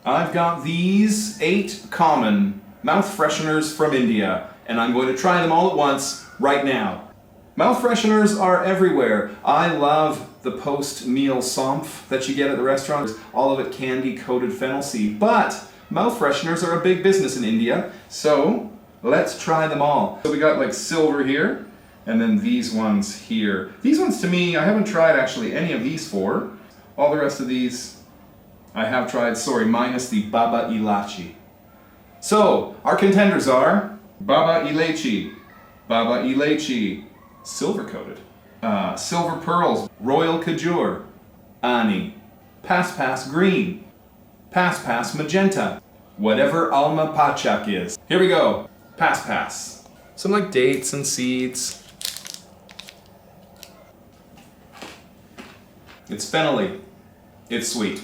I've got these 8 common mouth fresheners from India, and I'm going to try them all at once right now. Mouth fresheners are everywhere. I love the post-meal somf that you get at the restaurants. All of it candy-coated fennel seed. But mouth fresheners are a big business in India, so let's try them all. So we got like silver here, and then these ones here. These ones to me, I haven't tried actually any of these 4. All the rest of these I have tried, sorry, minus the Baba Ilachi. So, our contenders are Baba Ilachi, silver coated, silver pearls, royal kajur, ani, pas green, pas magenta, whatever alma pachak is. Here we go, pas. Some like dates and seeds. It's fennelly, it's sweet.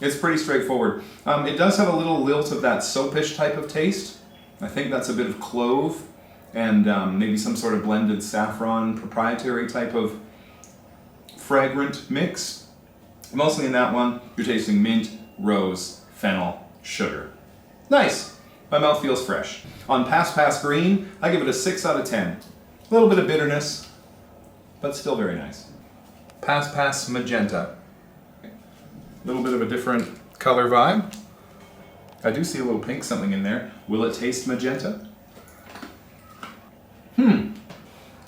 It's pretty straightforward. It does have a little lilt of that soapish type of taste. I think that's a bit of clove and maybe some sort of blended saffron proprietary type of fragrant mix. Mostly in that one, you're tasting mint, rose, fennel, sugar. Nice! My mouth feels fresh. On pas green, I give it a 6 out of 10. A little bit of bitterness, but still very nice. Pas magenta. A little bit of a different color vibe. I do see a little pink something in there. Will it taste magenta?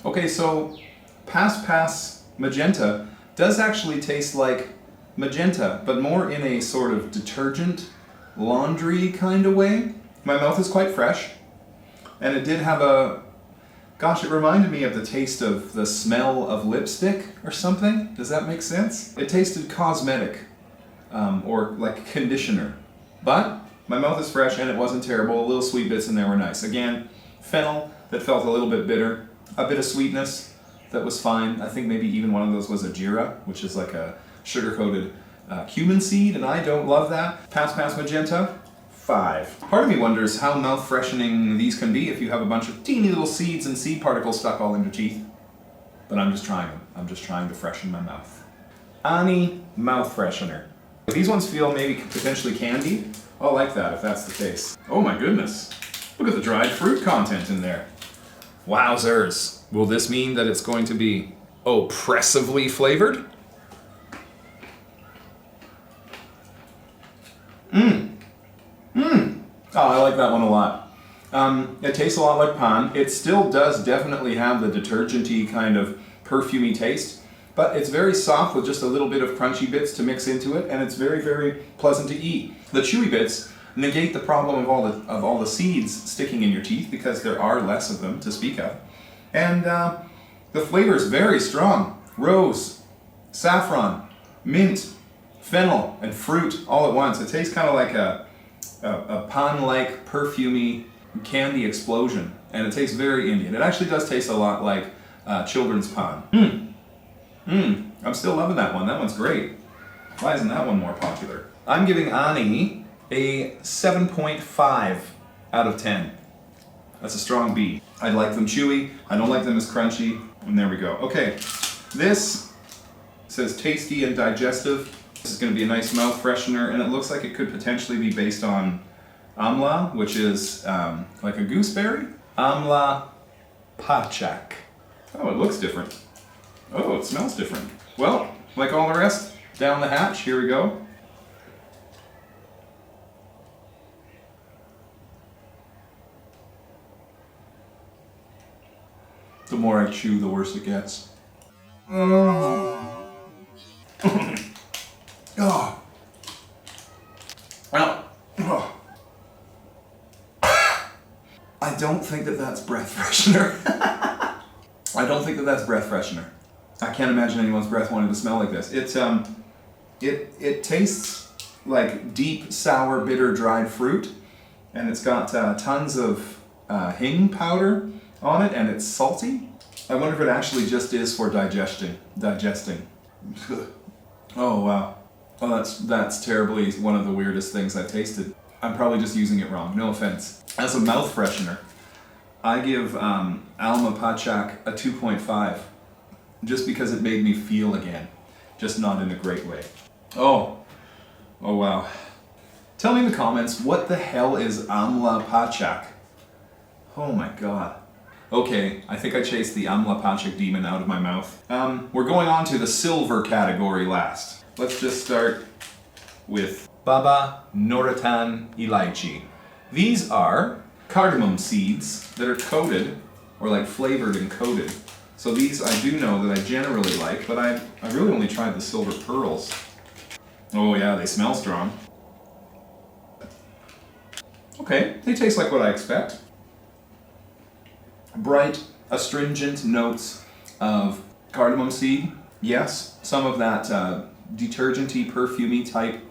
Okay, so pas magenta does actually taste like magenta, but more in a sort of detergent, laundry kind of way. My mouth is quite fresh, and it did have a, gosh, it reminded me of the taste of the smell of lipstick or something. Does that make sense? It tasted cosmetic. Or like conditioner. But my mouth is fresh and it wasn't terrible. Little sweet bits in there were nice. Again, fennel that felt a little bit bitter. A bit of sweetness that was fine. I think maybe even one of those was a jeera, which is like a sugar-coated cumin seed, and I don't love that. Pas magenta, 5. Part of me wonders how mouth freshening these can be if you have a bunch of teeny little seeds and seed particles stuck all in your teeth. But I'm just trying them. I'm just trying to freshen my mouth. Ani mouth freshener. These ones feel maybe potentially candy. I'll like that if that's the case. Oh my goodness. Look at the dried fruit content in there. Wowzers. Will this mean that it's going to be oppressively flavored? Oh, I like that one a lot. It tastes a lot like pan. It still does definitely have the detergent-y kind of perfumey taste. But it's very soft with just a little bit of crunchy bits to mix into it, and it's very, very pleasant to eat. The chewy bits negate the problem of all the seeds sticking in your teeth because there are less of them to speak of. And the flavor is very strong. Rose, saffron, mint, fennel, and fruit all at once. It tastes kind of like a pan-like perfumey candy explosion, and it tastes very Indian. It actually does taste a lot like children's pan. I'm still loving that one. That one's great. Why isn't that one more popular? I'm giving Ani a 7.5 out of 10. That's a strong B. I like them chewy. I don't like them as crunchy. And there we go. Okay, this says tasty and digestive. This is going to be a nice mouth freshener, and it looks like it could potentially be based on amla, which is like a gooseberry. Amla pachak. Oh, it looks different. Oh, it smells different. Well, like all the rest, down the hatch, here we go. The more I chew, the worse it gets. Oh. Oh. Well, oh. I don't think that that's breath freshener. I don't think that that's breath freshener. I can't imagine anyone's breath wanting to smell like this. It tastes like deep, sour, bitter, dried fruit, and it's got tons of hing powder on it, and it's salty. I wonder if it actually just is for digesting. Oh wow. Oh, that's terribly one of the weirdest things I've tasted. I'm probably just using it wrong, no offense. As a mouth freshener, I give Alma Pachak a 2.5, just because it made me feel again, just not in a great way. Oh wow. Tell me in the comments, what the hell is Amla Pachak? Oh my god. Okay, I think I chased the Amla Pachak demon out of my mouth. We're going on to the silver category last. Let's just start with Baba Noratan Ilaichi. These are cardamom seeds that are coated, or like flavored and coated. So these I do know that I generally like, but I really only tried the silver pearls. Oh yeah, they smell strong. Okay, they taste like what I expect. Bright, astringent notes of cardamom seed. Yes, some of that detergenty, perfumey type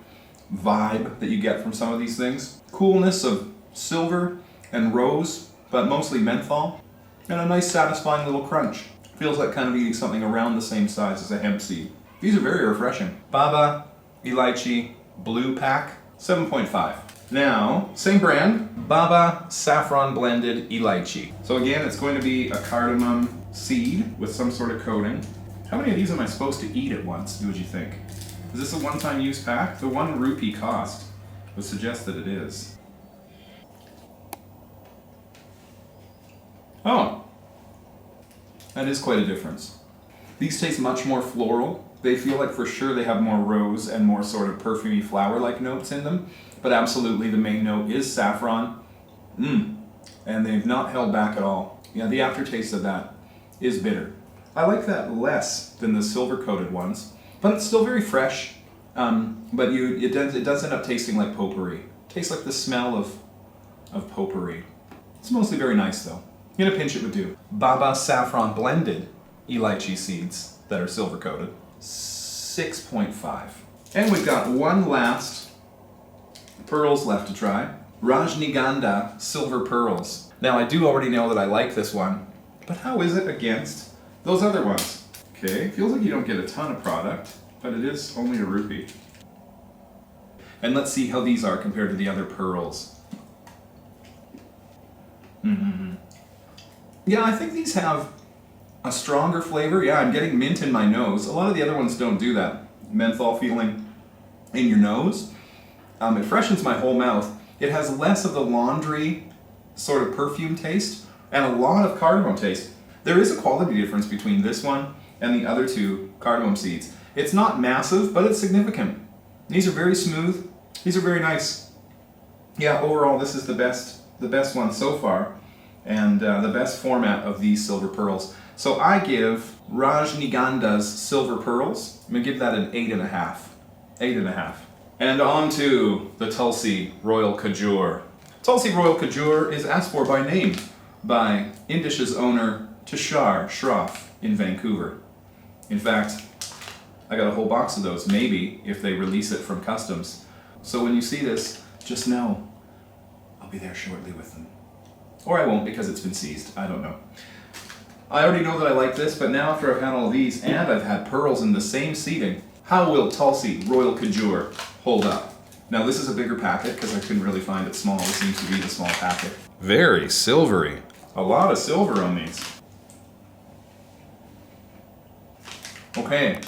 vibe that you get from some of these things. Coolness of silver and rose, but mostly menthol. And a nice satisfying little crunch. Feels like kind of eating something around the same size as a hemp seed. These are very refreshing. Baba Ilaichi Blue Pack, 7.5. Now, same brand, Baba Saffron Blended Ilaichi. So again, it's going to be a cardamom seed with some sort of coating. How many of these am I supposed to eat at once, would you think? Is this a one-time use pack? The 1 rupee cost would suggest that it is. Oh, that is quite a difference. These taste much more floral. They feel like for sure they have more rose and more sort of perfumey flower-like notes in them. But absolutely the main note is saffron. And they've not held back at all. Yeah, the aftertaste of that is bitter. I like that less than the silver-coated ones, but it's still very fresh. But it does end up tasting like potpourri. It tastes like the smell of potpourri. It's mostly very nice though. In a pinch it would do. Baba Saffron Blended Ilaichi seeds that are silver-coated. 6.5. And we've got one last pearls left to try. Rajnigandha Silver Pearls. Now I do already know that I like this one, but how is it against those other ones? Okay, feels like you don't get a ton of product, but it is only a rupee. And let's see how these are compared to the other pearls. Yeah, I think these have a stronger flavor. Yeah, I'm getting mint in my nose. A lot of the other ones don't do that. Menthol feeling in your nose. It freshens my whole mouth. It has less of the laundry sort of perfume taste and a lot of cardamom taste. There is a quality difference between this one and the other 2 cardamom seeds. It's not massive, but it's significant. These are very smooth. These are very nice. Yeah, overall this is the best one so far, and the best format of these silver pearls. So I give Rajnigandha's Silver Pearls, I'm going to give that an 8.5. 8.5. And on to the Tulsi Royal Khajur. Tulsi Royal Khajur is asked for by name by Indish's owner Tushar Shroff in Vancouver. In fact, I got a whole box of those, maybe, if they release it from customs. So when you see this, just know I'll be there shortly with them. Or I won't because it's been seized, I don't know. I already know that I like this, but now after I've had all these and I've had pearls in the same seeding, how will Tulsi Royal Khajur hold up? Now this is a bigger packet because I couldn't really find it small. This seems to be the small packet. Very silvery. A lot of silver on these. Okay.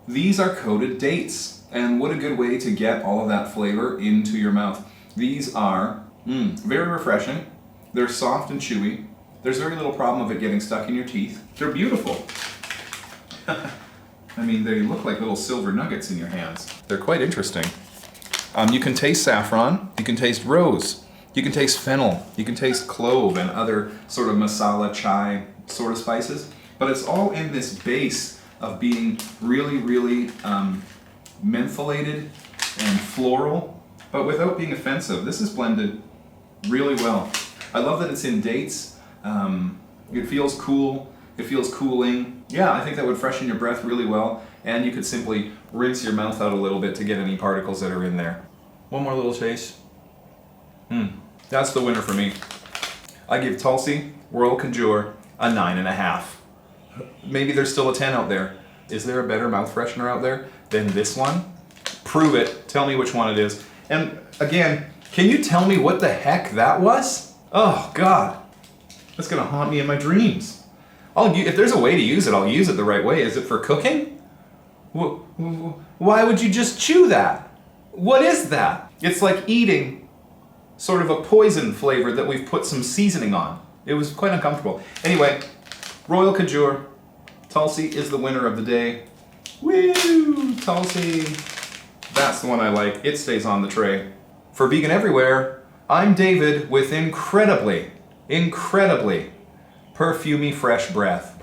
These are coated dates, and what a good way to get all of that flavor into your mouth. These are very refreshing. They're soft and chewy. There's very little problem of it getting stuck in your teeth. They're beautiful. I mean, they look like little silver nuggets in your hands. They're quite interesting. You can taste saffron, you can taste rose, you can taste fennel, you can taste clove and other sort of masala chai sort of spices, but it's all in this base of being really, really mentholated and floral, but without being offensive. This is blended really well. I love that it's in dates. It feels cool, it feels cooling. Yeah, I think that would freshen your breath really well, and you could simply rinse your mouth out a little bit to get any particles that are in there. One more little taste. That's the winner for me. I give Tulsi Royal Khajur a 9.5. Maybe there's still a 10 out there. Is there a better mouth freshener out there than this one? Prove it. Tell me which one it is. And again, can you tell me what the heck that was? Oh God, that's gonna haunt me in my dreams. If there's a way to use it, I'll use it the right way. Is it for cooking? Why would you just chew that? What is that? It's like eating sort of a poison flavor that we've put some seasoning on. It was quite uncomfortable. Anyway, Royal Kajur, Tulsi is the winner of the day. Woo! Tulsi. That's the one I like. It stays on the tray. For Vegan Everywhere, I'm David with incredibly perfumey fresh breath.